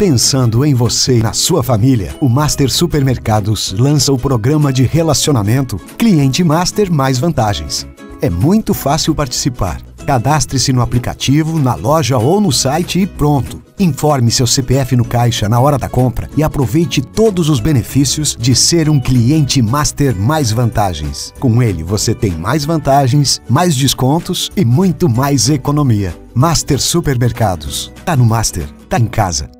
Pensando em você e na sua família, o Master Supermercados lança o programa de relacionamento Cliente Master Mais Vantagens. É muito fácil participar. Cadastre-se no aplicativo, na loja ou no site e pronto. Informe seu CPF no caixa na hora da compra e aproveite todos os benefícios de ser um cliente Master Mais Vantagens. Com ele você tem mais vantagens, mais descontos e muito mais economia. Master Supermercados. Tá no Master, tá em casa.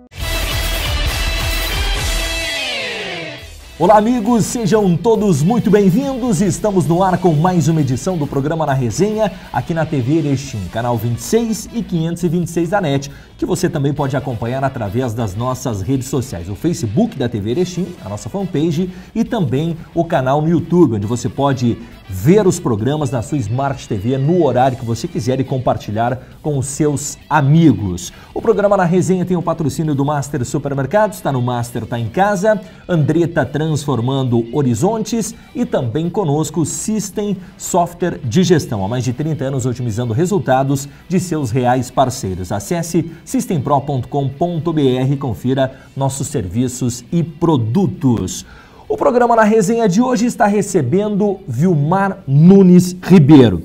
Olá amigos, sejam todos muito bem-vindos. Estamos no ar com mais uma edição do programa Na Resenha, aqui na TV Erechim, canal 26 e 526 da NET, que você também pode acompanhar através das nossas redes sociais, o Facebook da TV Erechim, a nossa fanpage, e também o canal no YouTube, onde você pode ver os programas na sua Smart TV no horário que você quiser e compartilhar com os seus amigos. O programa Na Resenha tem o patrocínio do Master Supermercados, está no Master, tá em casa, Andretta Transformando Horizontes e também conosco System Software de Gestão, há mais de 30 anos otimizando resultados de seus reais parceiros. Acesse systempro.com.br e confira nossos serviços e produtos. O programa Na Resenha de hoje está recebendo Vilmar Nunes Ribeiro,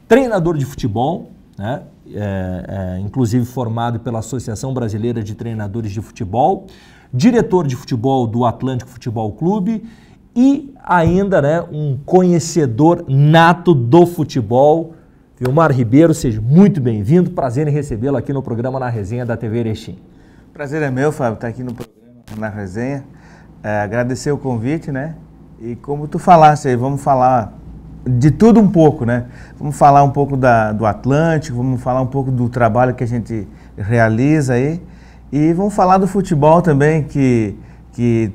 treinador de futebol, né? Inclusive formado pela Associação Brasileira de Treinadores de Futebol, diretor de futebol do Atlântico Futebol Clube e ainda, né, um conhecedor nato do futebol. Vilmar Ribeiro, seja muito bem-vindo, prazer em recebê-lo aqui no programa Na Resenha da TV Erechim. Prazer é meu, Fábio, estar aqui no programa Na Resenha. Agradecer o convite, né? E como tu falaste aí, vamos falar de tudo um pouco, né? Vamos falar um pouco do Atlântico, vamos falar um pouco do trabalho que a gente realiza aí e vamos falar do futebol também, que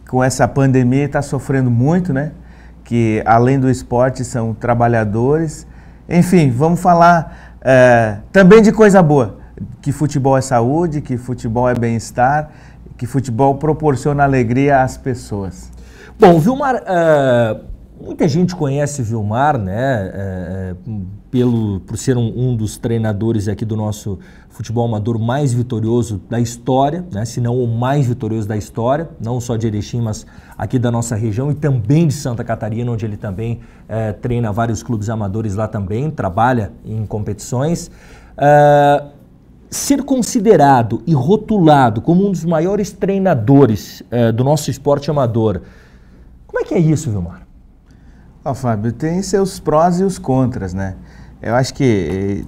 com essa pandemia está sofrendo muito, né? Que além do esporte são trabalhadores. Enfim, vamos falar também de coisa boa, que futebol é saúde, que futebol é bem-estar, que futebol proporciona alegria às pessoas. Bom, Vilmar, muita gente conhece Vilmar, né, por ser um dos treinadores aqui do nosso futebol amador mais vitorioso da história, né, se não o mais vitorioso da história, não só de Erechim, mas aqui da nossa região e também de Santa Catarina, onde ele também treina vários clubes amadores lá também, trabalha em competições. Ser considerado e rotulado como um dos maiores treinadores do nosso esporte amador, como é que é isso, Vilmar? Fábio, tem seus prós e os contras, né? Eu acho que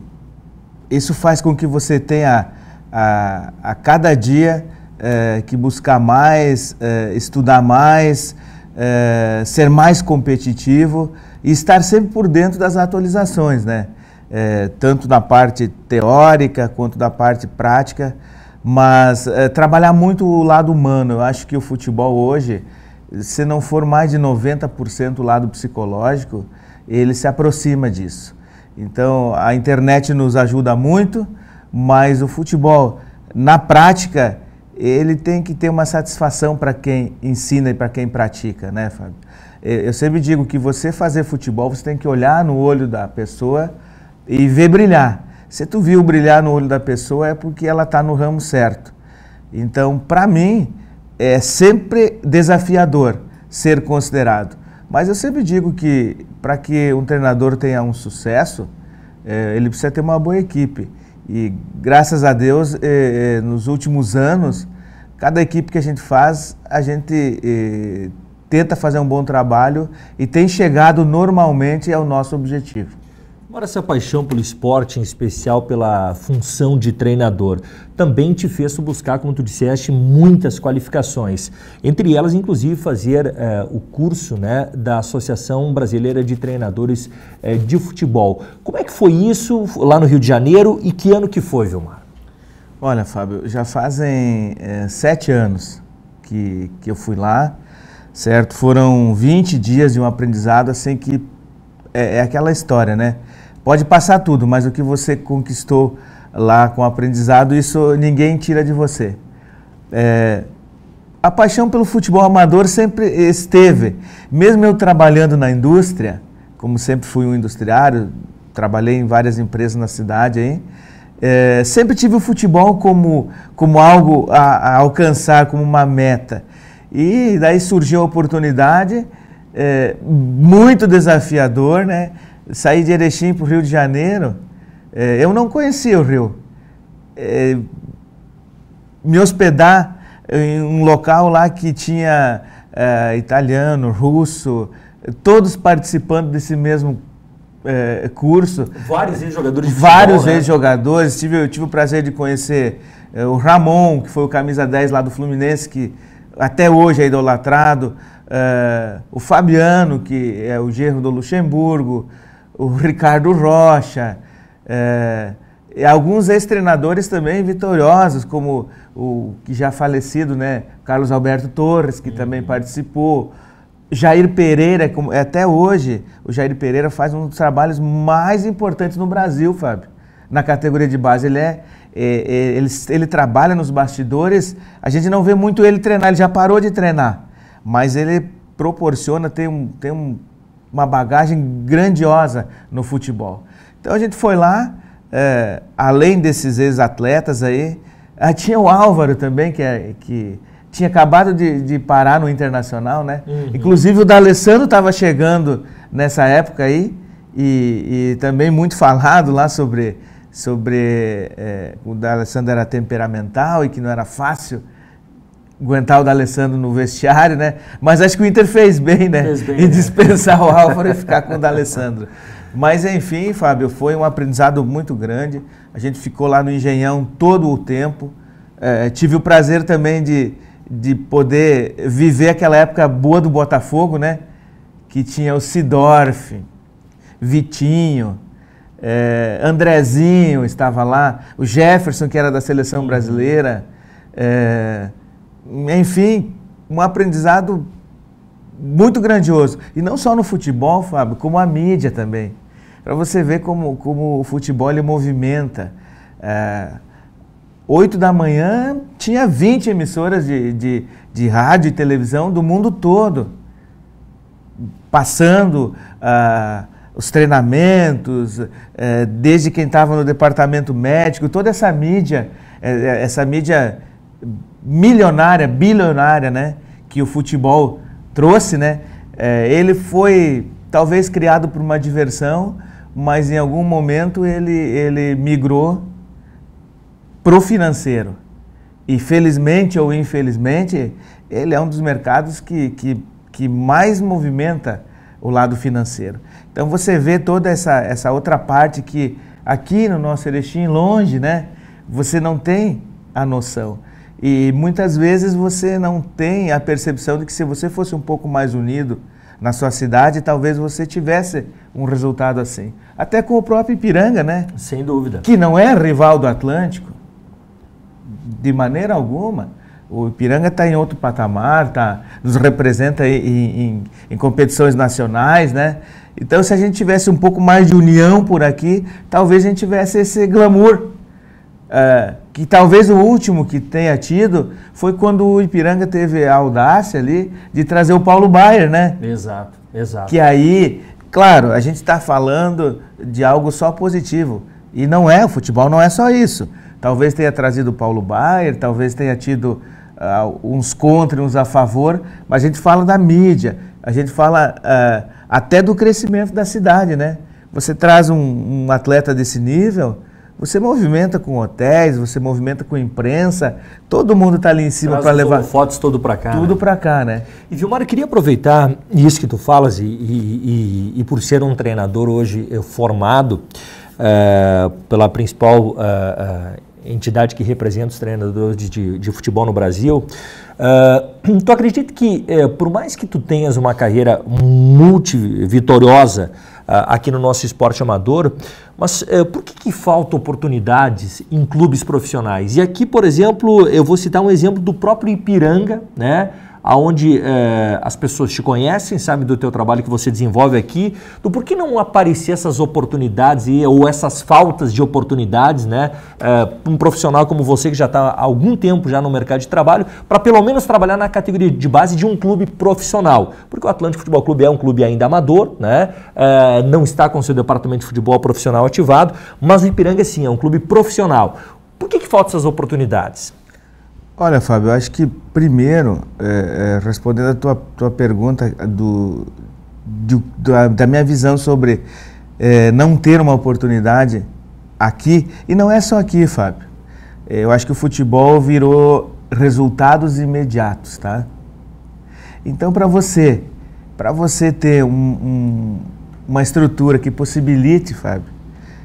isso faz com que você tenha a cada dia que buscar mais, estudar mais, ser mais competitivo e estar sempre por dentro das atualizações, né? Tanto na parte teórica quanto da parte prática, mas trabalhar muito o lado humano. Eu acho que o futebol hoje, se não for mais de 90% o lado psicológico, ele se aproxima disso. Então, a internet nos ajuda muito, mas o futebol, na prática, ele tem que ter uma satisfação para quem ensina e para quem pratica, né, Fábio? Eu sempre digo que você fazer futebol, você tem que olhar no olho da pessoa e ver brilhar. Se tu viu brilhar no olho da pessoa, é porque ela está no ramo certo. Então, para mim, é sempre desafiador ser considerado. Mas eu sempre digo que para que um treinador tenha um sucesso, ele precisa ter uma boa equipe. E graças a Deus, nos últimos anos, cada equipe que a gente faz, a gente tenta fazer um bom trabalho e tem chegado normalmente ao nosso objetivo. Agora, essa paixão pelo esporte, em especial pela função de treinador, também te fez buscar, como tu disseste, muitas qualificações. Entre elas, inclusive, fazer o curso, né, da Associação Brasileira de Treinadores de Futebol. Como é que foi isso lá no Rio de Janeiro e que ano que foi, Vilmar? Olha, Fábio, já fazem 7 anos que eu fui lá, certo? Foram 20 dias de um aprendizado, assim que é aquela história, né? Pode passar tudo, mas o que você conquistou lá com o aprendizado, isso ninguém tira de você. A paixão pelo futebol amador sempre esteve. Mesmo eu trabalhando na indústria, como sempre fui um industriário, trabalhei em várias empresas na cidade aí, Sempre tive o futebol como algo a alcançar, como uma meta. E daí surgiu a oportunidade, muito desafiador, né? Sair de Erechim para o Rio de Janeiro, eu não conhecia o Rio. Me hospedar em um local lá que tinha italiano, russo, todos participando desse mesmo curso. Vários ex-jogadores de futebol, Vários né? ex-jogadores. Eu tive o prazer de conhecer o Ramon, que foi o camisa 10 lá do Fluminense, que até hoje é idolatrado. O Fabiano, que é o genro do Luxemburgo. O Ricardo Rocha. E alguns ex-treinadores também vitoriosos, como o que já falecido, né, Carlos Alberto Torres, que também participou. Jair Pereira, até hoje, o Jair Pereira faz um dos trabalhos mais importantes no Brasil, Fábio, na categoria de base. Ele trabalha nos bastidores, a gente não vê muito ele treinar, ele já parou de treinar, mas ele proporciona, tem uma bagagem grandiosa no futebol. Então a gente foi lá, além desses ex-atletas aí, tinha o Álvaro também, que tinha acabado de parar no Internacional, né? Uhum. Inclusive o D'Alessandro estava chegando nessa época aí, e também muito falado lá sobre o D'Alessandro era temperamental e que não era fácil aguentar o D'Alessandro no vestiário, né? Mas acho que o Inter fez bem, né? Em dispensar o Álvaro e ficar com o D'Alessandro. Mas enfim, Fábio, foi um aprendizado muito grande. A gente ficou lá no Engenhão todo o tempo. Tive o prazer também de poder viver aquela época boa do Botafogo, né? Que tinha o Sidorf, Vitinho, Andrezinho estava lá, o Jefferson, que era da seleção brasileira. Enfim, um aprendizado muito grandioso. E não só no futebol, Fábio, como a mídia também. Para você ver como o futebol ele movimenta. 8 da manhã tinha 20 emissoras de rádio e televisão do mundo todo, passando os treinamentos, desde quem estava no departamento médico, toda essa mídia milionária, bilionária, né, que o futebol trouxe, né? Ele foi talvez criado por uma diversão, mas em algum momento ele migrou para o financeiro. E felizmente ou infelizmente, ele é um dos mercados que mais movimenta o lado financeiro. Então você vê toda essa outra parte que aqui no nosso Erechim, longe, né? Você não tem a noção. E muitas vezes você não tem a percepção de que se você fosse um pouco mais unido na sua cidade, talvez você tivesse um resultado assim. Até com o próprio Ipiranga, né? Sem dúvida. Que não é rival do Atlântico, de maneira alguma. O Ipiranga está em outro patamar, nos representa em competições nacionais, né? Então, se a gente tivesse um pouco mais de união por aqui, talvez a gente tivesse esse glamour. Que talvez o último que tenha tido foi quando o Ipiranga teve a audácia ali de trazer o Paulo Baier, né? Exato. Que aí, claro, a gente está falando de algo só positivo. E não é, o futebol não é só isso. Talvez tenha trazido o Paulo Baier, talvez tenha tido uns contra e uns a favor, mas a gente fala da mídia, a gente fala até do crescimento da cidade, né? Você traz um atleta desse nível, você movimenta com hotéis, você movimenta com imprensa, todo mundo está ali em cima para levar fotos tudo para cá. Tudo para cá, né? E Vilmar, eu queria aproveitar isso que tu falas e por ser um treinador hoje formado pela principal entidade que representa os treinadores de futebol no Brasil, tu acredita que por mais que tu tenhas uma carreira multivitoriosa aqui no nosso esporte amador, mas por que faltam oportunidades em clubes profissionais? E aqui, por exemplo, eu vou citar um exemplo do próprio Ipiranga, né? onde as pessoas te conhecem, sabem do teu trabalho que você desenvolve aqui, do por que não aparecer essas oportunidades ou essas faltas de oportunidades, né, um profissional como você que já está há algum tempo já no mercado de trabalho, para pelo menos trabalhar na categoria de base de um clube profissional, porque o Atlântico Futebol Clube é um clube ainda amador, né, não está com seu departamento de futebol profissional ativado, mas o Ipiranga sim é um clube profissional. Por que faltam essas oportunidades? Olha, Fábio, eu acho que primeiro, respondendo a tua pergunta da minha visão sobre não ter uma oportunidade aqui, e não é só aqui, Fábio. Eu acho que o futebol virou resultados imediatos, tá? Então, para você ter uma estrutura que possibilite, Fábio,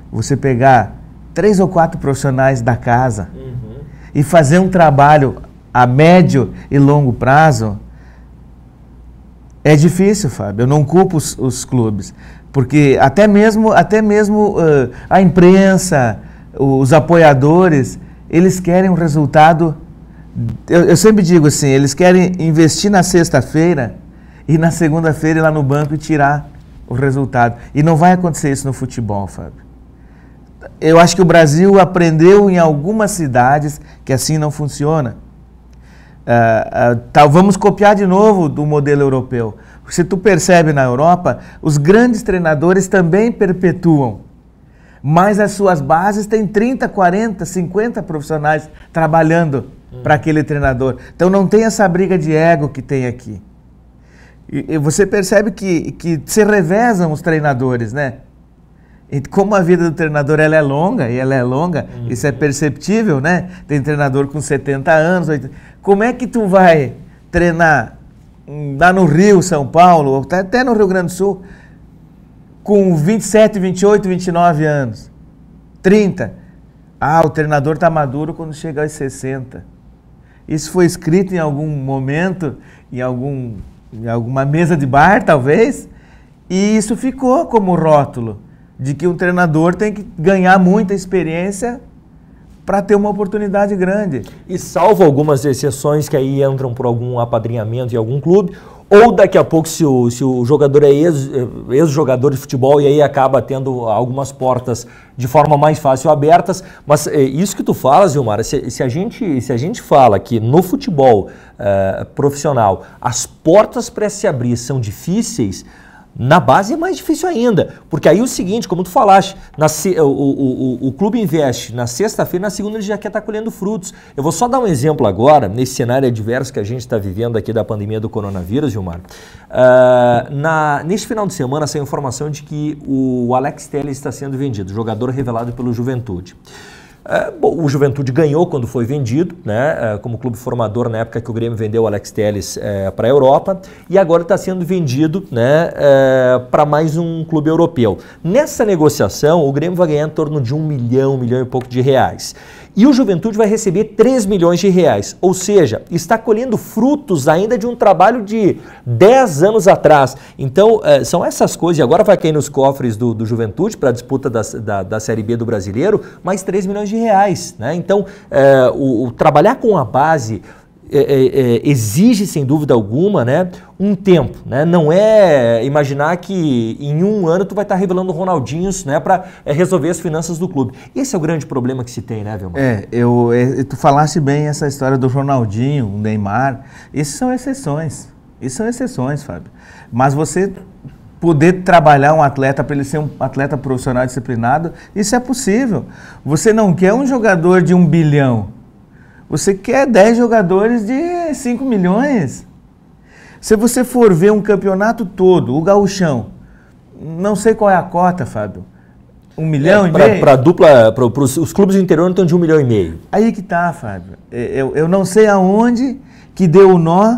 você pegar 3 ou 4 profissionais da casa e fazer um trabalho a médio e longo prazo, é difícil, Fábio. Eu não culpo os clubes, porque até mesmo a imprensa, os apoiadores, eles querem um resultado. Eu sempre digo assim, eles querem investir na sexta-feira e na segunda-feira ir lá no banco e tirar o resultado. E não vai acontecer isso no futebol, Fábio. Eu acho que o Brasil aprendeu em algumas cidades que assim não funciona. Vamos copiar de novo do modelo europeu. Se tu percebe na Europa, os grandes treinadores também perpetuam, mas as suas bases têm 30, 40, 50 profissionais trabalhando para aquele treinador. Então não tem essa briga de ego que tem aqui. E você percebe que se revezam os treinadores, né? E como a vida do treinador ela é longa, isso é perceptível, né? Tem treinador com 70 anos, 80. Como é que tu vai treinar lá no Rio, São Paulo, ou até no Rio Grande do Sul, com 27, 28, 29 anos, 30? O treinador está maduro quando chega aos 60. Isso foi escrito em algum momento, em alguma mesa de bar, talvez, e isso ficou como rótulo de que um treinador tem que ganhar muita experiência para ter uma oportunidade grande. E salvo algumas exceções que aí entram por algum apadrinhamento em algum clube, ou daqui a pouco se o jogador é ex-jogador de futebol e aí acaba tendo algumas portas de forma mais fácil abertas, mas isso que tu falas, Vilmar, se a gente fala que no futebol profissional as portas para se abrir são difíceis, na base é mais difícil ainda, porque aí o seguinte, como tu falaste, o clube investe na sexta-feira, na segunda ele já quer estar colhendo frutos. Eu vou só dar um exemplo agora, nesse cenário adverso que a gente está vivendo aqui da pandemia do coronavírus, Vilmar. Neste final de semana saiu a informação de que o Alex Telles está sendo vendido, jogador revelado pelo Juventude. O Juventude ganhou quando foi vendido, né, como clube formador na época que o Grêmio vendeu o Alex Telles para a Europa, e agora está sendo vendido, né, para mais um clube europeu. Nessa negociação, o Grêmio vai ganhar em torno de 1 milhão e pouco de reais. E o Juventude vai receber 3 milhões de reais, ou seja, está colhendo frutos ainda de um trabalho de 10 anos atrás. Então, são essas coisas, e agora vai cair nos cofres do Juventude para a disputa da Série B do Brasileiro, mais 3 milhões de reais. Né? Então, o trabalhar com a base exige, sem dúvida alguma, né, um tempo. Né? Não é imaginar que em um ano tu vai estar revelando Ronaldinhos, né, para resolver as finanças do clube. Esse é o grande problema que se tem, né, Vilmar? Tu falaste bem essa história do Ronaldinho, o Neymar. Isso são exceções. Isso são exceções, Fábio. Mas você poder trabalhar um atleta para ele ser um atleta profissional disciplinado, isso é possível. Você não quer um jogador de 1 bilhão. Você quer 10 jogadores de 5 milhões. Se você for ver um campeonato todo, o Gauchão, não sei qual é a cota, Fábio. 1 milhão e meio? Para dupla, os clubes do interior estão de 1 milhão e meio. Aí que tá, Fábio. Eu não sei aonde que deu o nó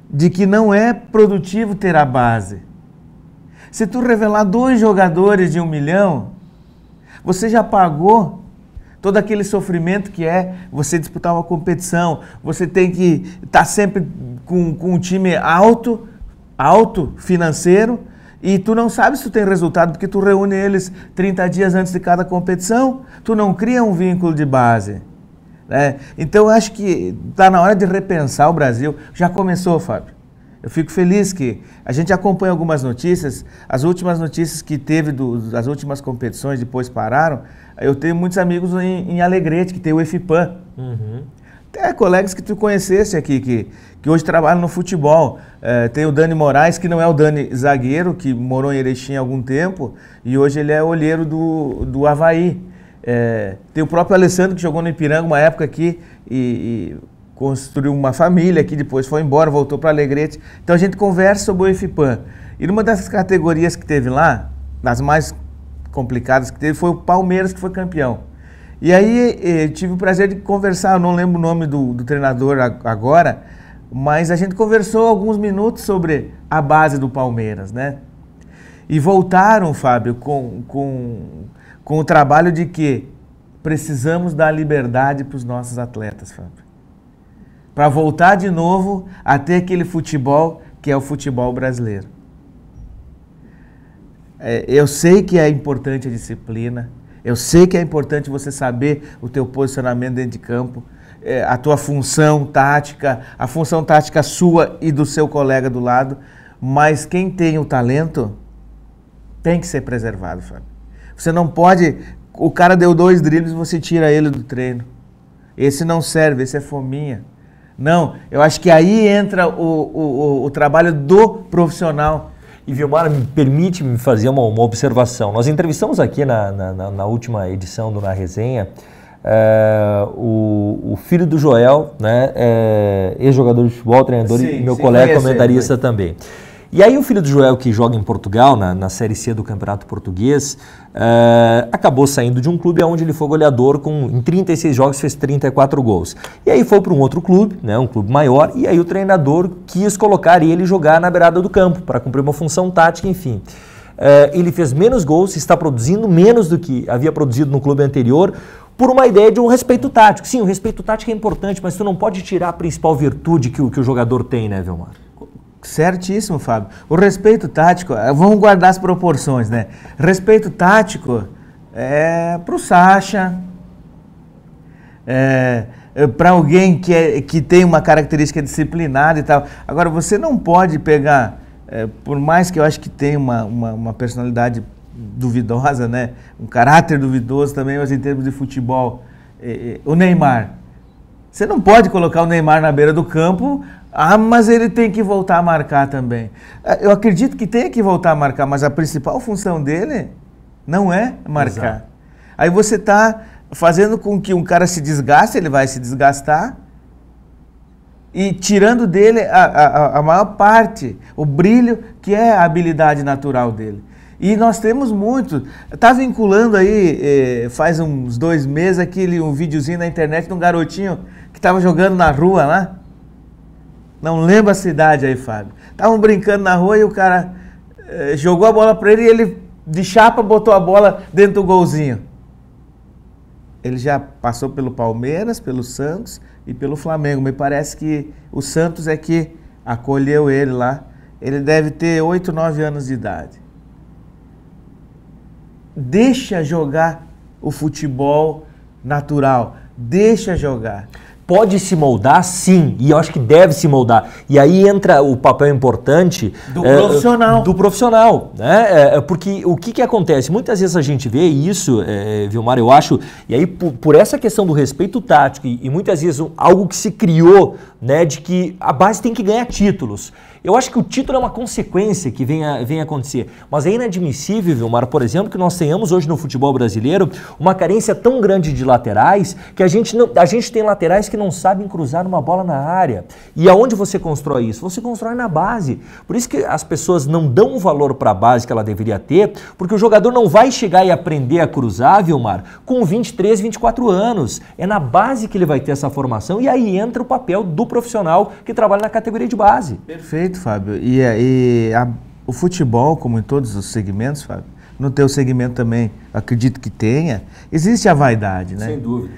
de que não é produtivo ter a base. Se tu revelar 2 jogadores de 1 milhão, você já pagou todo aquele sofrimento que é você disputar uma competição. Você tem que estar sempre com um time alto financeiro, e tu não sabe se tu tem resultado porque tu reúne eles 30 dias antes de cada competição. Tu não cria um vínculo de base. né? Então eu acho que está na hora de repensar o Brasil. Já começou, Fábio. Eu fico feliz que a gente acompanha algumas notícias, as últimas notícias que teve das últimas competições, depois pararam. Eu tenho muitos amigos em Alegrete, que tem o EFIPAM. Tem colegas que tu conhecesse aqui, que hoje trabalham no futebol. Tem o Dani Moraes, que não é o Dani zagueiro, que morou em Erechim há algum tempo, e hoje ele é olheiro do Avaí. Tem o próprio Alessandro, que jogou no Ipiranga uma época aqui e construiu uma família aqui, depois foi embora, voltou para Alegrete. Então a gente conversa sobre o EFIPAM. E numa das categorias que teve lá, das mais complicadas que teve, foi o Palmeiras, que foi campeão. E aí tive o prazer de conversar, eu não lembro o nome do treinador agora, mas a gente conversou alguns minutos sobre a base do Palmeiras, né? E voltaram, Fábio, com o trabalho de que precisamos dar liberdade para os nossos atletas, Fábio. Para voltar de novo a ter aquele futebol que é o futebol brasileiro. Eu sei que é importante a disciplina, eu sei que é importante você saber o teu posicionamento dentro de campo, a tua função tática, a função tática sua e do seu colega do lado, mas quem tem o talento tem que ser preservado, Fábio. Você não pode... O cara deu 2 dribles e você tira ele do treino. Esse não serve, esse é fominha. Não, eu acho que aí entra o trabalho do profissional. E Vilmar, permite-me fazer uma observação. Nós entrevistamos aqui na última edição do Na Resenha o filho do Joel, né, ex-jogador de futebol, treinador, sim, e meu colega comentarista também. E aí o filho do Joel, que joga em Portugal, na Série C do Campeonato Português, acabou saindo de um clube onde ele foi goleador, em 36 jogos fez 34 gols. E aí foi para um outro clube, né, um clube maior, e aí o treinador quis colocar ele jogar na beirada do campo, para cumprir uma função tática, enfim. Ele fez menos gols, está produzindo menos do que havia produzido no clube anterior, por uma ideia de um respeito tático. Sim, o respeito tático é importante, mas tu não pode tirar a principal virtude que o jogador tem, né, Vilmar? Certíssimo, Fábio. O respeito tático, vamos guardar as proporções, né? Respeito tático é para o Sacha, para alguém que tem uma característica disciplinada e tal. Agora, você não pode pegar, por mais que eu acho que tem uma personalidade duvidosa, né? Um caráter duvidoso também, mas em termos de futebol, o Neymar. Você não pode colocar o Neymar na beira do campo, mas ele tem que voltar a marcar também. Eu acredito que tenha que voltar a marcar, mas a principal função dele não é marcar. Exato. Aí você está fazendo com que um cara se desgaste, ele vai se desgastar, e tirando dele a maior parte, o brilho que é a habilidade natural dele. E nós temos muito. Está vinculando aí, faz uns 2 meses, um videozinho na internet de um garotinho que estava jogando na rua lá. Não lembro a cidade aí, Fábio. Estavam brincando na rua e o cara jogou a bola para ele e ele, de chapa, botou a bola dentro do golzinho. Ele já passou pelo Palmeiras, pelo Santos e pelo Flamengo. Me parece que o Santos é que acolheu ele lá. Ele deve ter 8, 9 anos de idade. Deixa jogar o futebol natural. Deixa jogar. Pode se moldar, sim, e eu acho que deve se moldar. E aí entra o papel importante do profissional, né? Porque o que acontece? Muitas vezes a gente vê isso, Vilmar, eu acho, e aí por essa questão do respeito tático e muitas vezes algo que se criou, né, de que a base tem que ganhar títulos. Eu acho que o título é uma consequência que vem a acontecer. Mas é inadmissível, Vilmar, por exemplo, que nós tenhamos hoje no futebol brasileiro uma carência tão grande de laterais que a gente tem laterais que não sabem cruzar uma bola na área. E aonde você constrói isso? Você constrói na base. Por isso que as pessoas não dão o valor para a base que ela deveria ter, porque o jogador não vai chegar e aprender a cruzar, Vilmar, com 23, 24 anos. É na base que ele vai ter essa formação e aí entra o papel do profissional que trabalha na categoria de base. Perfeito, Fábio. O futebol, como em todos os segmentos, Fábio, no teu segmento também, acredito que tenha, existe a vaidade, né? Sem dúvida.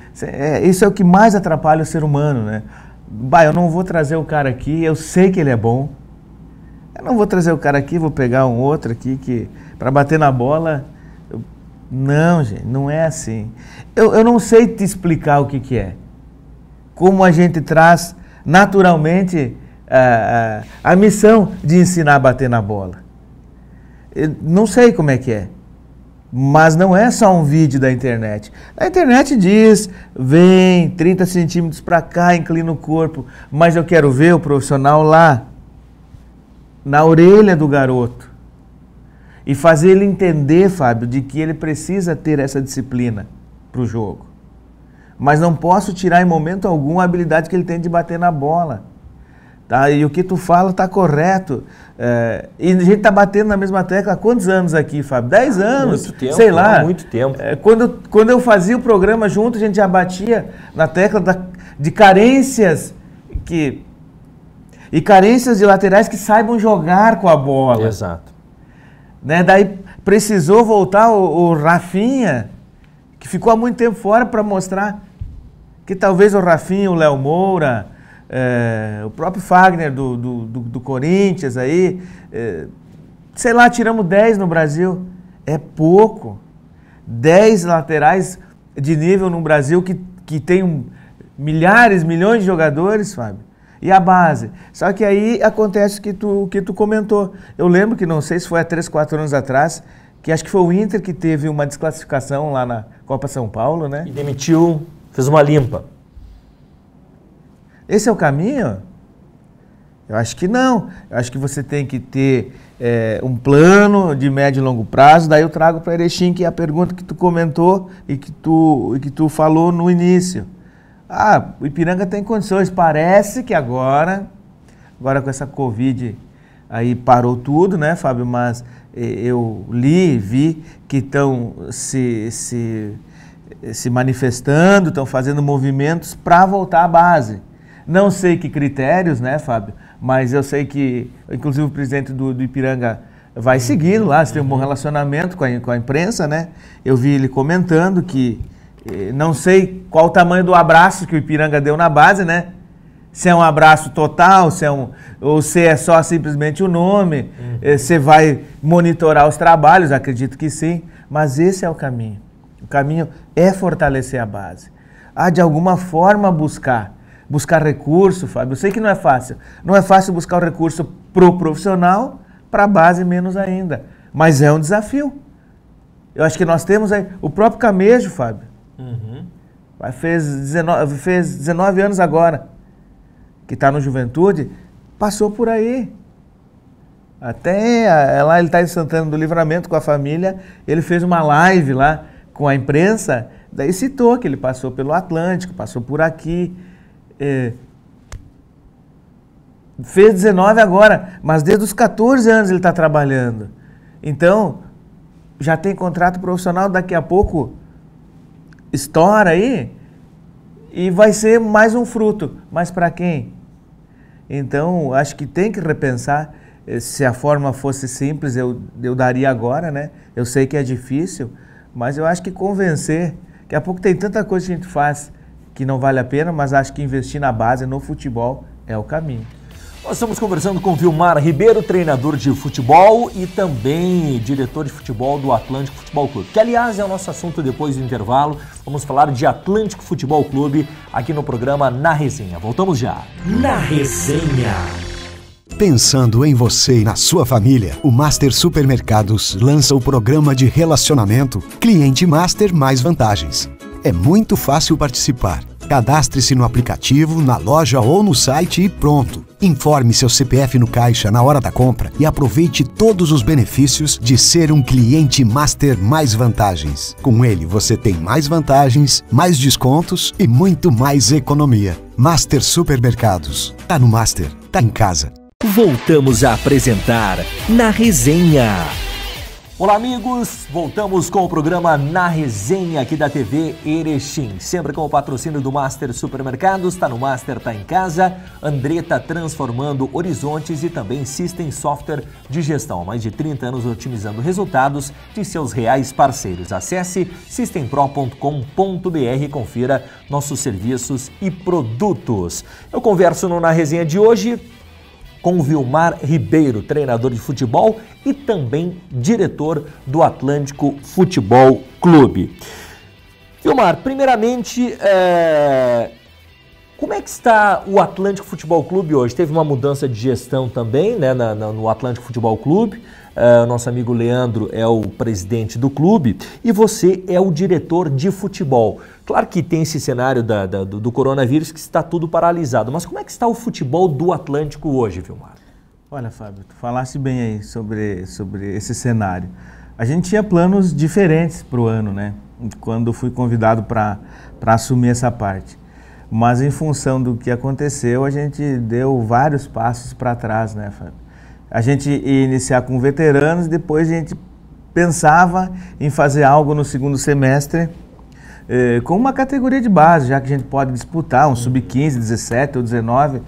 Isso é o que mais atrapalha o ser humano, né? Eu não vou trazer o cara aqui, eu sei que ele é bom. Eu não vou trazer o cara aqui, vou pegar um outro aqui que para bater na bola. Não, gente, não é assim. Eu não sei te explicar o que é. como a gente traz naturalmente a missão de ensinar a bater na bola. Eu não sei como é que é, mas não é só um vídeo da internet. A internet diz, vem 30 centímetros para cá, inclina o corpo, mas eu quero ver o profissional lá, na orelha do garoto, e fazer ele entender, Fábio, de que ele precisa ter essa disciplina para o jogo. Mas não posso tirar em momento algum a habilidade que ele tem de bater na bola. Tá? E o que tu fala está correto. E a gente está batendo na mesma tecla há quantos anos aqui, Fábio? 10 anos, muito tempo, sei lá. Muito tempo. Quando eu fazia o programa junto, a gente já batia na tecla de carências e carências de laterais que saibam jogar com a bola. Exato. Né? Daí precisou voltar o Rafinha, que ficou há muito tempo fora, para mostrar que talvez o Rafinha, o Léo Moura, o próprio Fagner do Corinthians aí, sei lá, tiramos 10 no Brasil. É pouco. 10 laterais de nível no Brasil que tem milhares, milhões de jogadores, Fábio. E a base? Só que aí acontece o que tu comentou. Eu lembro que, não sei se foi há 3, 4 anos atrás, que acho que foi o Inter que teve uma desclassificação lá na Copa São Paulo, né? E demitiu, fez uma limpa. Esse é o caminho? Eu acho que não. Eu acho que você tem que ter um plano de médio e longo prazo. Daí eu trago para Erechim, que é a pergunta que tu comentou e que tu falou no início. O Ipiranga tem condições. Parece que agora com essa Covid aí parou tudo, né, Fábio? Mas eu li, vi que estão se manifestando, estão fazendo movimentos para voltar à base. Não sei que critérios, né, Fábio? Mas eu sei que, inclusive, o presidente do Ipiranga vai seguindo lá, tem um bom relacionamento com a imprensa, né? Eu vi ele comentando que não sei qual o tamanho do abraço que o Ipiranga deu na base, né? Se é um abraço total, ou se é só simplesmente o nome, você vai monitorar os trabalhos, acredito que sim, mas esse é o caminho. O caminho é fortalecer a base. De alguma forma buscar recurso, Fábio. Eu sei que não é fácil. Não é fácil buscar o recurso pro profissional, para a base menos ainda. Mas é um desafio. Eu acho que nós temos aí o próprio Camejo, Fábio. Fez 19 anos agora, que está no Juventude, passou por aí. Até lá ele está em Santana do Livramento com a família, ele fez uma live lá com a imprensa, daí citou que ele passou pelo Atlântico, passou por aqui, fez 19 agora, mas desde os 14 anos ele está trabalhando. Então, já tem contrato profissional, daqui a pouco estoura aí e vai ser mais um fruto. Mas para quem? Então, acho que tem que repensar. Se a forma fosse simples, eu daria agora, né? Eu sei que é difícil, mas eu acho que convencer. Daqui a pouco tem tanta coisa que a gente faz que não vale a pena, mas acho que investir na base, no futebol, é o caminho. Nós estamos conversando com Vilmar Ribeiro, treinador de futebol e também diretor de futebol do Atlântico Futebol Clube, que aliás é o nosso assunto depois do intervalo. Vamos falar de Atlântico Futebol Clube aqui no programa Na Resenha. Voltamos já. Na Resenha. Pensando em você e na sua família, o Master Supermercados lança o programa de relacionamento Cliente Master Mais Vantagens. É muito fácil participar. Cadastre-se no aplicativo, na loja ou no site e pronto. Informe seu CPF no caixa na hora da compra e aproveite todos os benefícios de ser um cliente Master Mais Vantagens. Com ele você tem mais vantagens, mais descontos e muito mais economia. Master Supermercados. Tá no Master, tá em casa. Voltamos a apresentar Na Resenha. Olá, amigos! Voltamos com o programa Na Resenha aqui da TV Erechim. Sempre com o patrocínio do Master Supermercados. Tá no Master, tá em casa. Andretta transformando horizontes e também System Software de gestão. Há mais de 30 anos otimizando resultados de seus reais parceiros. Acesse systempro.com.br e confira nossos serviços e produtos. Eu converso no Na Resenha de hoje com o Vilmar Ribeiro, treinador de futebol e também diretor do Atlântico Futebol Clube. Vilmar, primeiramente, Como é que está o Atlântico Futebol Clube hoje? Teve uma mudança de gestão também, né, no Atlântico Futebol Clube. Nosso amigo Leandro é o presidente do clube e você é o diretor de futebol. Claro que tem esse cenário do coronavírus que está tudo paralisado, mas como é que está o futebol do Atlântico hoje, Vilmar? Olha, Fábio, tu falaste bem aí sobre esse cenário. A gente tinha planos diferentes para o ano, né? Quando fui convidado para assumir essa parte. Mas em função do que aconteceu, a gente deu vários passos para trás, né, Fábio? A gente ia iniciar com veteranos, depois a gente pensava em fazer algo no segundo semestre com uma categoria de base, já que a gente pode disputar um sub-15, 17 ou 19,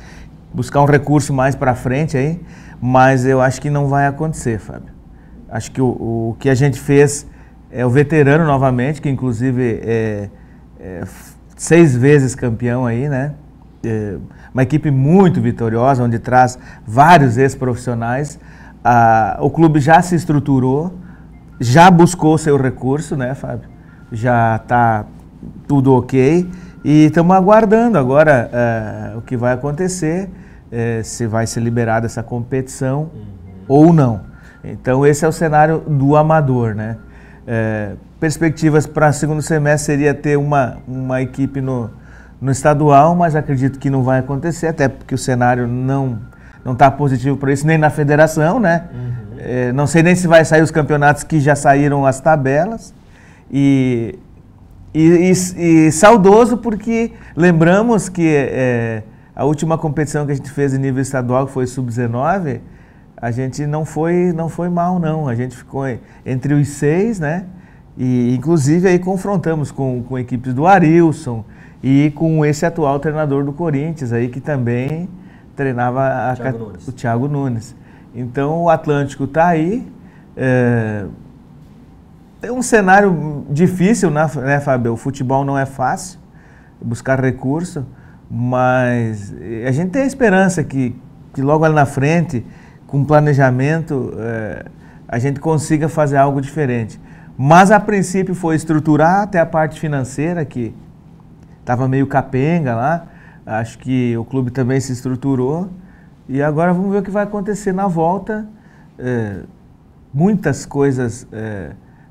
buscar um recurso mais para frente aí, mas eu acho que não vai acontecer, Fábio. Acho que o que a gente fez é o veterano novamente, que inclusive 6 vezes campeão aí, né? Uma equipe muito vitoriosa, onde traz vários ex-profissionais. O clube já se estruturou, já buscou seu recurso, né, Fábio? Já está tudo ok e estamos aguardando agora o que vai acontecer, se vai ser liberada essa competição ou não. Então esse é o cenário do amador, né? Perspectivas para segundo semestre seria ter uma equipe no estadual, mas acredito que não vai acontecer, até porque o cenário não está positivo para isso, nem na federação, né? Não sei nem se vai sair os campeonatos que já saíram as tabelas. E saudoso porque lembramos que a última competição que a gente fez em nível estadual, que foi sub-19, a gente não foi mal, não. A gente ficou entre os 6, né? E inclusive aí confrontamos com equipes do Arilson e com esse atual treinador do Corinthians aí, que também treinava o Thiago Nunes. Então o Atlântico está aí. É um cenário difícil, né, Fábio? O futebol não é fácil, buscar recurso, mas a gente tem a esperança que logo ali na frente, com planejamento, a gente consiga fazer algo diferente. Mas a princípio foi estruturar até a parte financeira, que estava meio capenga lá. Acho que o clube também se estruturou. E agora vamos ver o que vai acontecer na volta. Muitas coisas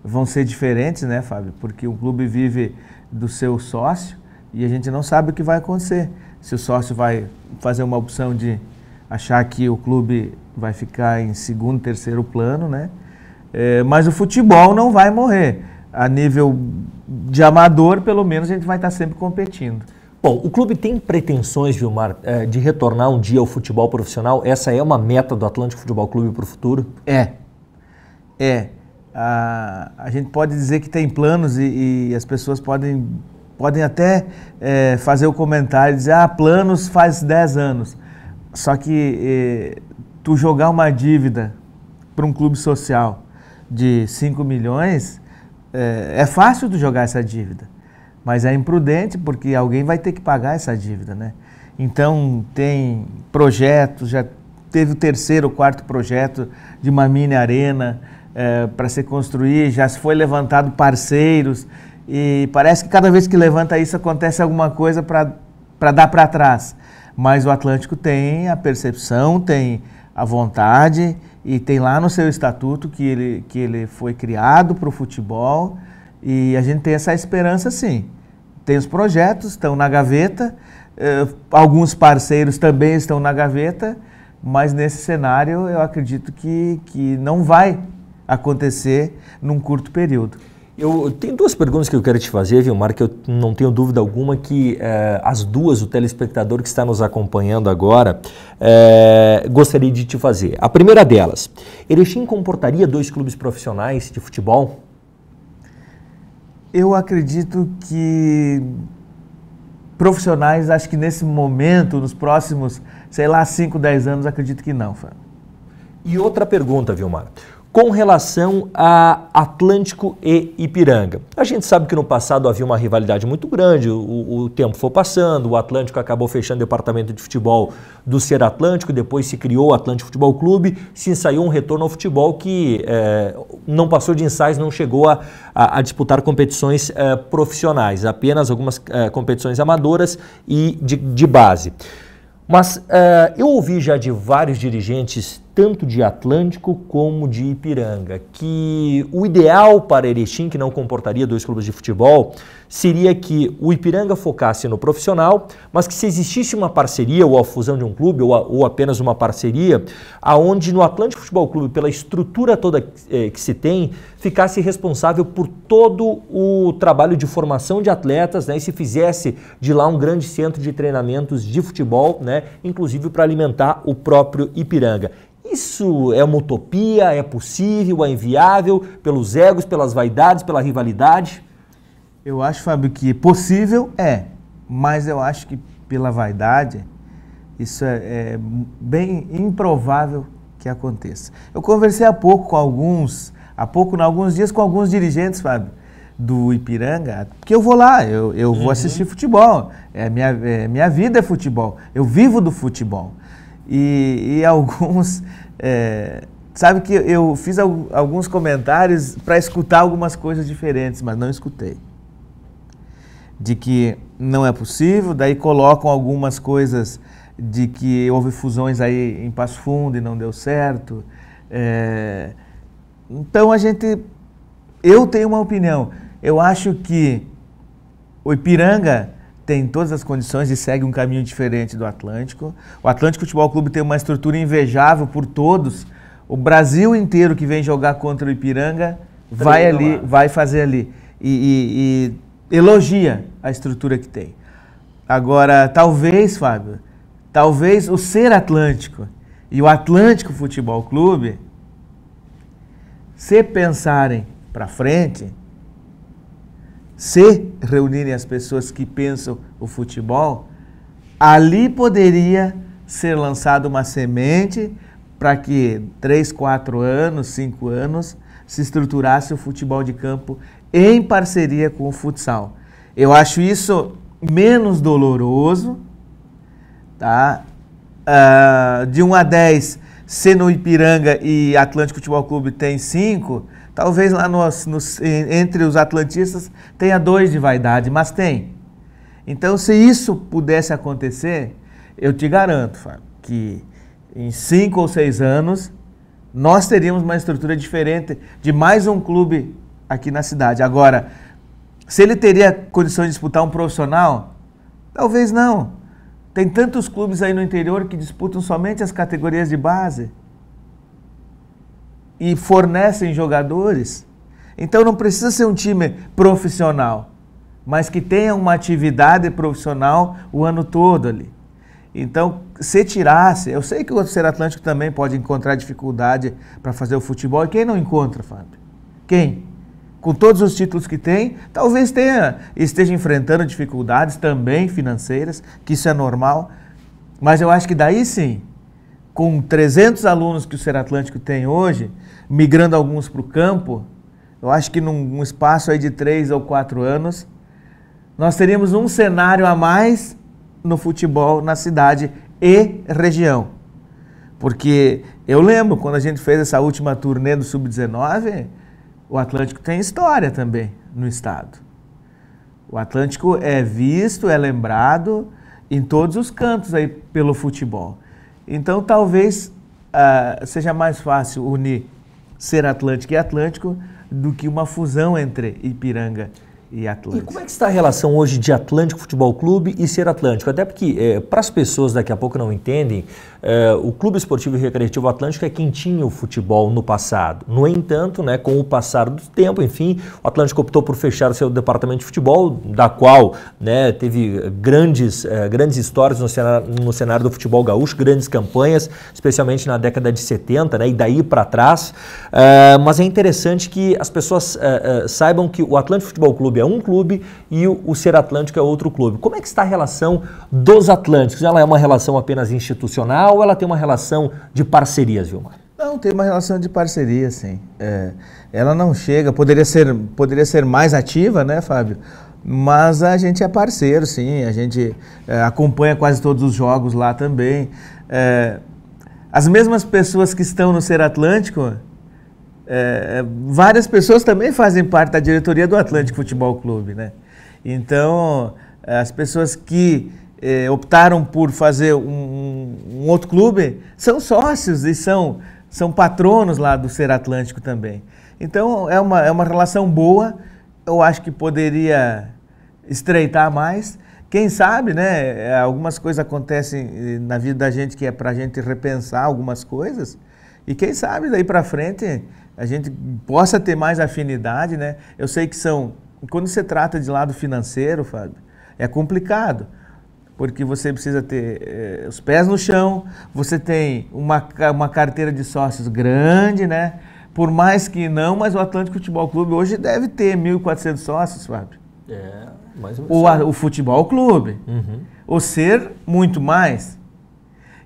vão ser diferentes, né, Fábio? Porque o clube vive do seu sócio e a gente não sabe o que vai acontecer. Se o sócio vai fazer uma opção de achar que o clube vai ficar em segundo, terceiro plano, né? Mas o futebol não vai morrer. A nível de amador, pelo menos, a gente vai estar sempre competindo. Bom, o clube tem pretensões, Vilmar, de retornar um dia ao futebol profissional? Essa é uma meta do Atlântico Futebol Clube para o futuro? A gente pode dizer que tem planos e as pessoas podem até fazer o comentário e dizer, planos faz 10 anos. Só que tu jogar uma dívida para um clube social de 5 milhões, é fácil tu jogar essa dívida, mas é imprudente porque alguém vai ter que pagar essa dívida, né? Então tem projetos, já teve o 3º ou 4º projeto de uma mini arena para se construir, já foi levantado parceiros e parece que cada vez que levanta isso acontece alguma coisa para dar para trás. Mas o Atlântico tem a percepção, tem a vontade e tem lá no seu estatuto que ele foi criado para o futebol e a gente tem essa esperança, sim. Tem os projetos, estão na gaveta, alguns parceiros também estão na gaveta, mas nesse cenário eu acredito que não vai acontecer num curto período. Eu tenho 2 perguntas que eu quero te fazer, Vilmar, que eu não tenho dúvida alguma que as duas, o telespectador que está nos acompanhando agora, gostaria de te fazer. A primeira delas, Erechim comportaria 2 clubes profissionais de futebol? Eu acredito que profissionais, acho que nesse momento, nos próximos, 5, 10 anos, acredito que não, Fábio. E outra pergunta, Vilmar. com relação a Atlântico e Ipiranga. A gente sabe que no passado havia uma rivalidade muito grande, o tempo foi passando, o Atlântico acabou fechando o departamento de futebol do Ser Atlântico, depois se criou o Atlântico Futebol Clube, se ensaiou um retorno ao futebol que não passou de ensaios, não chegou a disputar competições profissionais, apenas algumas competições amadoras e de base. Mas eu ouvi já de vários dirigentes, tanto de Atlântico como de Ipiranga, que o ideal para Erechim, que não comportaria 2 clubes de futebol, seria que o Ipiranga focasse no profissional, mas que se existisse uma parceria ou a fusão de um clube ou apenas uma parceria, aonde no Atlântico Futebol Clube, pela estrutura toda que se tem, ficasse responsável por todo o trabalho de formação de atletas, né, e se fizesse de lá um grande centro de treinamentos de futebol, né, inclusive para alimentar o próprio Ipiranga. Isso é uma utopia? É possível? É inviável? Pelos egos, pelas vaidades, pela rivalidade? Eu acho, Fábio, que possível mas eu acho que pela vaidade isso é bem improvável que aconteça. Eu conversei há pouco, alguns dias, com alguns dirigentes, Fábio, do Ipiranga, porque eu vou lá, eu vou assistir futebol, minha vida é futebol, eu vivo do futebol. E alguns, sabe que eu fiz alguns comentários para escutar algumas coisas diferentes, mas não escutei. De que não é possível, daí colocam algumas coisas de que houve fusões aí em Passo Fundo e não deu certo. Então eu tenho uma opinião, eu acho que o Ipiranga tem todas as condições e segue um caminho diferente do Atlântico. O Atlântico Futebol Clube tem uma estrutura invejável por todos. O Brasil inteiro que vem jogar contra o Ipiranga vai fazer ali. E elogia a estrutura que tem. Agora, talvez, Fábio, o Ser Atlântico e o Atlântico Futebol Clube, se pensarem para frente, se reunirem as pessoas que pensam o futebol, ali poderia ser lançada uma semente para que 3, 4 anos, 5 anos, se estruturasse o futebol de campo em parceria com o futsal. Eu acho isso menos doloroso, tá? De 1 a 10, se no Ipiranga e Atlântico Futebol Clube tem 5, talvez lá entre os atlantistas tenha 2 de vaidade, mas tem. Então, se isso pudesse acontecer, eu te garanto, Fábio, que em 5 ou 6 anos nós teríamos uma estrutura diferente de mais um clube aqui na cidade. Agora, se ele teria condições de disputar um profissional, talvez não. Tem tantos clubes aí no interior que disputam somente as categorias de base e fornecem jogadores. Então não precisa ser um time profissional, mas que tenha uma atividade profissional o ano todo ali. Então, se tirasse, eu sei que o Ser Atlântico também pode encontrar dificuldade para fazer o futebol, e quem não encontra, Fábio? Quem? Com todos os títulos que tem, talvez esteja enfrentando dificuldades também financeiras, que isso é normal, mas eu acho que daí sim, com 300 alunos que o Ser Atlântico tem hoje, migrando alguns para o campo, eu acho que num espaço aí de 3 ou 4 anos, nós teríamos um cenário a mais no futebol na cidade e região. Porque eu lembro, quando a gente fez essa última turnê do Sub-19, o Atlântico tem história também no estado. O Atlântico é visto, é lembrado em todos os cantos aí pelo futebol. Então talvez seja mais fácil unir Ser Atlântico e Atlântico do que uma fusão entre Ipiranga e Atlântico. E como é que está a relação hoje de Atlântico Futebol Clube e Ser Atlântico? Até porque, para as pessoas daqui a pouco não entendem, o Clube Esportivo e Recreativo Atlântico é quem tinha o futebol no passado. No entanto, né, com o passar do tempo, enfim, o Atlântico optou por fechar o seu departamento de futebol, da qual, né, teve grandes histórias no cenário do futebol gaúcho, grandes campanhas, especialmente na década de 70, né, e daí para trás. Mas é interessante que as pessoas saibam que o Atlântico Futebol Clube é um clube e o Ser Atlântico é outro clube. Como é que está a relação dos Atlânticos? Ela é uma relação apenas institucional ou ela tem uma relação de parcerias, Vilmar? Não, tem uma relação de parceria, sim. Ela não chega, poderia ser mais ativa, né, Fábio? Mas a gente é parceiro, sim, a gente acompanha quase todos os jogos lá também. As mesmas pessoas que estão no Ser Atlântico, várias pessoas também fazem parte da diretoria do Atlântico Futebol Clube, né? Então, as pessoas que optaram por fazer um outro clube são sócios e são patronos lá do Ser Atlântico também. Então, é uma relação boa, eu acho que poderia estreitar mais. Quem sabe, né, algumas coisas acontecem na vida da gente que é pra gente repensar algumas coisas, e quem sabe daí pra frente a gente possa ter mais afinidade, né? Eu sei que quando se trata de lado financeiro, Fábio, é complicado, porque você precisa ter os pés no chão, você tem uma carteira de sócios grande, né? Por mais que não, mas o Atlântico Futebol Clube hoje deve ter 1.400 sócios, Fábio. Mais ou menos. O Futebol Clube. Uhum. O Ser, muito mais.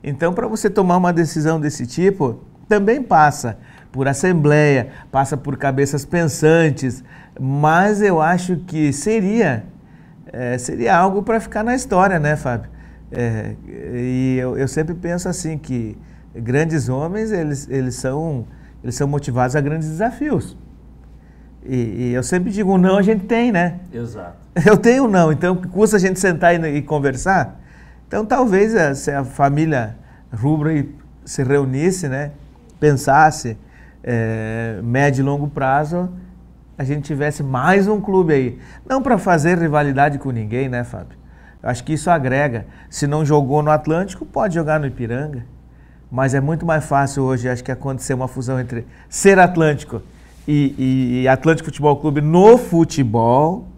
Então, para você tomar uma decisão desse tipo, também passa por assembleia, passa por cabeças pensantes, mas eu acho que seria algo para ficar na história, né, Fábio? E eu sempre penso assim, que grandes homens, eles são motivados a grandes desafios. E eu sempre digo, não a gente tem, né? Exato. Eu tenho não, então custa a gente sentar e conversar. Então talvez se a família rubra se reunisse, né, pensasse, médio e longo prazo, a gente tivesse mais um clube aí. Não para fazer rivalidade com ninguém, né, Fábio? Eu acho que isso agrega. Se não jogou no Atlântico, pode jogar no Ipiranga. Mas é muito mais fácil hoje, acho que acontecer uma fusão entre Ser Atlântico e Atlântico Futebol Clube no futebol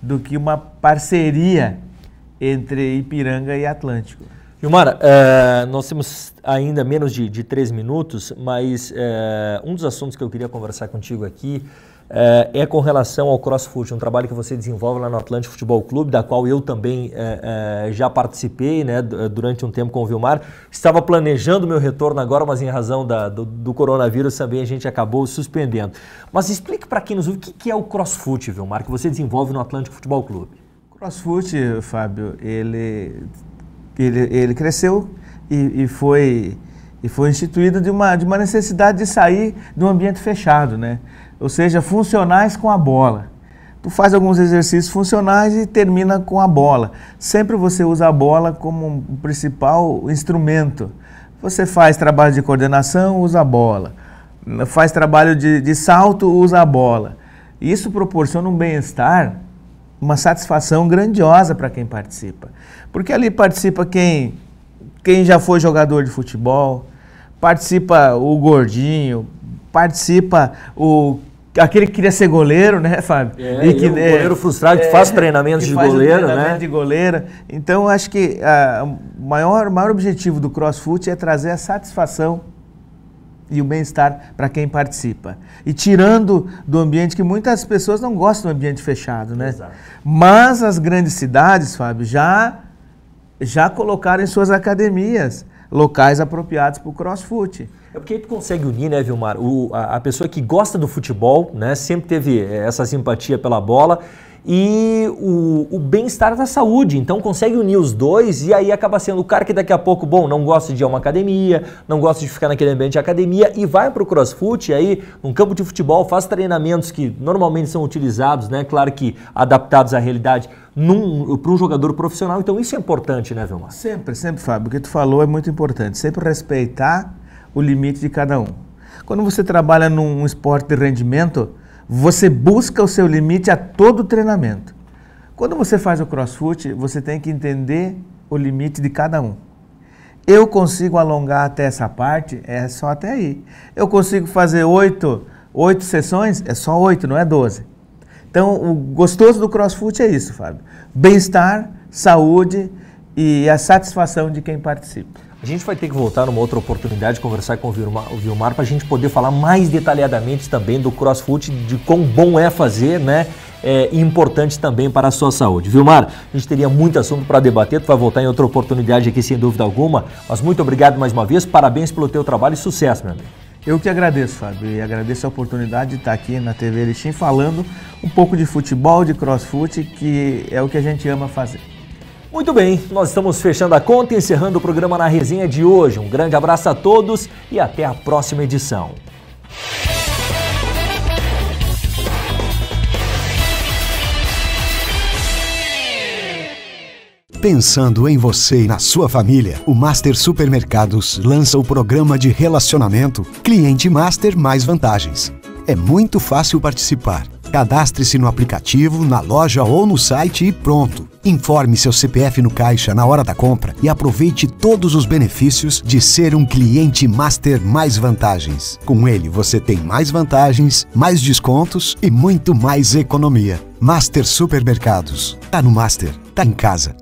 do que uma parceria entre Ipiranga e Atlântico. Vilmar, nós temos ainda menos de 3 minutos, mas um dos assuntos que eu queria conversar contigo aqui é com relação ao CrossFoot, um trabalho que você desenvolve lá no Atlântico Futebol Clube, da qual eu também já participei, né, durante um tempo com o Vilmar. Estava planejando o meu retorno agora, mas em razão do coronavírus também a gente acabou suspendendo. Mas explique para quem nos ouve o que é o CrossFoot, Vilmar, que você desenvolve no Atlântico Futebol Clube. O CrossFoot, Fábio, ele cresceu e foi instituído de uma necessidade de sair de um ambiente fechado, né? Ou seja, funcionais com a bola. Tu faz alguns exercícios funcionais e termina com a bola. Sempre você usa a bola como um principal instrumento. Você faz trabalho de coordenação, usa a bola. Faz trabalho de salto, usa a bola. Isso proporciona um bem-estar, uma satisfação grandiosa para quem participa. Porque ali participa quem já foi jogador de futebol, participa o gordinho, participa aquele que queria ser goleiro, né, Fábio? O goleiro frustrado que faz treinamentos de goleiro, né? De goleiro. Então, acho que o maior objetivo do CrossFoot é trazer a satisfação e o bem-estar para quem participa. E tirando do ambiente que muitas pessoas não gostam do ambiente fechado, né? Exato. Mas as grandes cidades, Fábio, já colocaram em suas academias locais apropriados para o CrossFoot. É porque aí tu consegue unir, né, Vilmar, a pessoa que gosta do futebol, né, sempre teve essa simpatia pela bola, e o bem-estar da saúde. Então consegue unir os dois e aí acaba sendo o cara que daqui a pouco, não gosta de ir a uma academia, não gosta de ficar naquele ambiente de academia e vai para o CrossFoot, e aí num campo de futebol faz treinamentos que normalmente são utilizados, né, claro que adaptados à realidade, para um jogador profissional. Então isso é importante, né, Vilmar? Sempre, Fábio. O que tu falou é muito importante. Sempre respeitar o limite de cada um. Quando você trabalha num esporte de rendimento, você busca o seu limite a todo treinamento. Quando você faz o CrossFoot, você tem que entender o limite de cada um. Eu consigo alongar até essa parte, é só até aí. Eu consigo fazer 8 sessões, é só 8, não é 12. Então, o gostoso do CrossFoot é isso, Fábio. Bem-estar, saúde e a satisfação de quem participa. A gente vai ter que voltar numa outra oportunidade, conversar com o Vilmar para a gente poder falar mais detalhadamente também do CrossFoot, de quão bom é fazer, né? importantes também para a sua saúde. Vilmar, a gente teria muito assunto para debater, tu vai voltar em outra oportunidade aqui sem dúvida alguma, mas muito obrigado mais uma vez, parabéns pelo teu trabalho e sucesso, meu amigo. Eu que agradeço, Fábio, e agradeço a oportunidade de estar aqui na TV Erechim falando um pouco de futebol, de crossfit, que é o que a gente ama fazer. Muito bem, nós estamos fechando a conta e encerrando o programa Na Resenha de hoje. Um grande abraço a todos e até a próxima edição. Pensando em você e na sua família, o Master Supermercados lança o programa de relacionamento Cliente Master Mais Vantagens. É muito fácil participar. Cadastre-se no aplicativo, na loja ou no site e pronto. Informe seu CPF no caixa na hora da compra e aproveite todos os benefícios de ser um cliente Master Mais Vantagens. Com ele você tem mais vantagens, mais descontos e muito mais economia. Master Supermercados. Tá no Master, tá em casa.